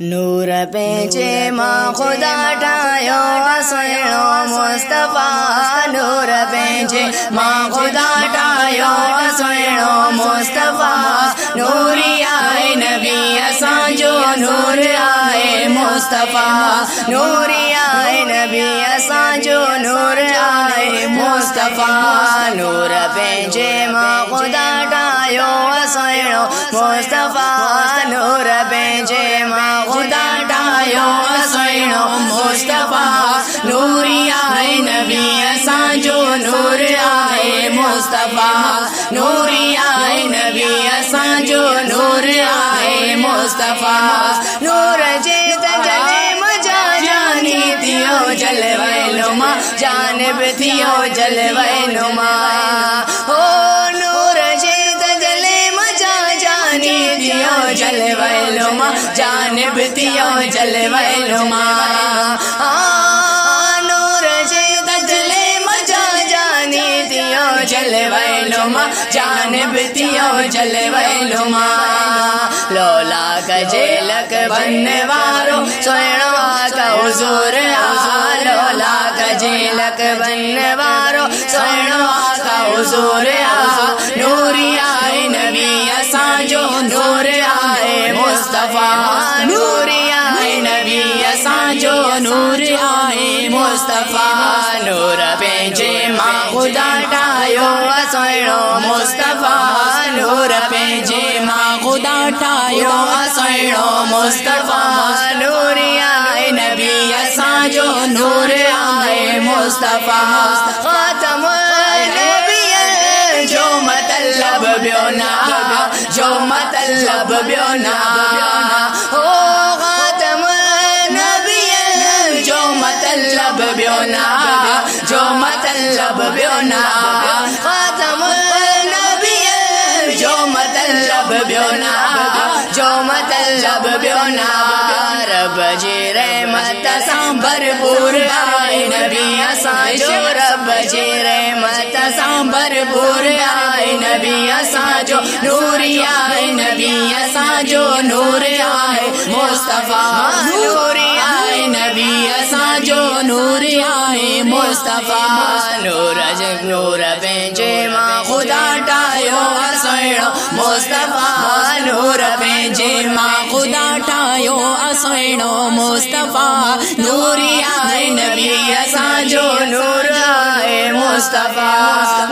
नूर पेंचे मां खुदा ठायो सुहिणो मुस्तफा। नूर पेंचे मां खुदा ठायो सुहिणो मुस्तफा। नूरी आए नबी असांजो नूर आए मुस्तफा। नूरी आए नबी असांजो नूर आए मुस्तफा। नूर पेंचे मां खुदा ठायो सुहिणो मुस्तफा। नूर पेंचे मां खुदा ठायो सुहिणो मुस्तफा। नूरी आए नबी असांजो नूर आए मुस्तफा। नूरी आए नबी असांजो नूर आए मुस्तफा। नूर जे तजले मजा जानी थियो जलवैनुमा जानब थियो जलवैनुमा। हो नूर जे तजले मजा जानी थियो जलवैनुमा जानब थियो जलवैनुमा। नूर जे तजले मजा जानी थियो जलवैनुमा जानब थियो जलवैनुमा। लोला कजेलक बनने वारो सुहिणो आका हुजूर आ। लोला कजेलक बनने वारो सुहिणो आका हुजूर आ। नूरी आए नबी असांजो नूर आए मुस्तफा। नूरी आए नबी असांजो नूर आए मुस्तफा। नूर पेंचे मां खुदा ठायो सुहिणो मुस्तफा। नूर पेंचे मां खुदा ठायो सुहिणो मुस्तफा। नूरी आए नबी असांजो नूर आए मुस्तफा। खातमुल नबिय्यीन जो मतलब ॿियो ना जो मतलब ॿियो ना। हो खातमुल नबिय्यीन जो मतलब ॿियो ना जो मतलब ॿियो ना। खातमुल नबिय्यीन जो मतलब ॿियो ना जो मतलब ॿियो ना। रब जी रहमत सां भरपूर आए नबी असांजो। रब जी रहमत सां भरपूर आए नबी असांजो। नूरी आए नबी असांजो नूर आए मुस्तफा। नूरी आए नबी असांजो नूर आए मुस्तफा। नूर पेंचे मां खुदा ठायो सुहिणो मुस्तफा। नूर पेंचे मां खुदा ठायो सुहिणो मुस्तफा। नूरी आए नबी असांजो नूर आए मुस्तफा।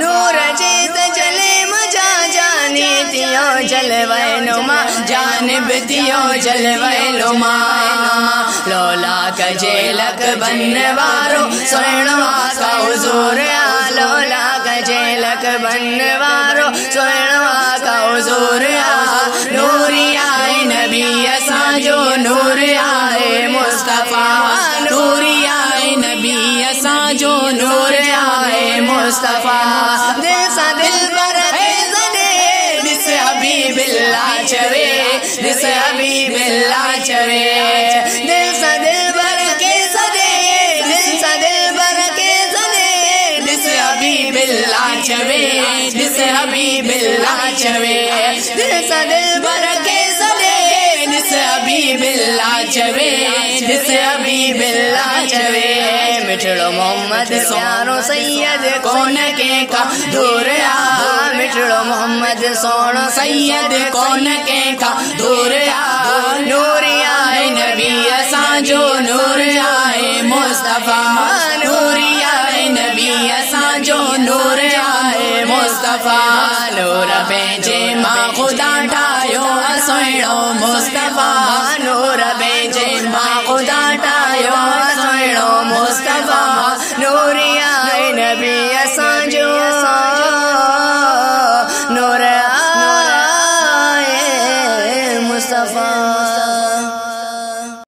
नूर जे तजले मजा जानी थियो जलवैनुमा जानब थियो जलवैनुमा। लोला कजेलक बनने वारो सुहिणो आका हुजूर आ। लोला कजेलक बनने वारो सुहिणो आका हुजूर आ। नूरी आए नबी असांजो नूर आए मुस्तफा। नूरी आए नबी असांजो नूर आए मुस्तफा। दिल सा दिल पर दिस हबीबिल्लाह चवे दिस हबीबिल्लाह चवे। दिल सा दिल पर के सदे दिल सा दिल पर के सदे दिस हबीबिल्लाह चवे दिस हबीबिल्लाह चवे। दिल सा दिल पर के सदे दिस हबीबिल्लाह चवे दिस हबीबिल्लाह चवे। मिठड़ो मोहम्मद प्यारो सैयद कौन के का दूर आ। मिठड़ो मोहम्मद सोनो सैयद कौन के का दूर आ। नूरी आए नबी असांजो नूर आए मुस्तफा। नूरी आए नबी असांजो नूर आए मुस्तफा। नूर पेंचे मां खुदा ठायो सुहिणो मुस्तफा। नूर पेंचे मां खुदा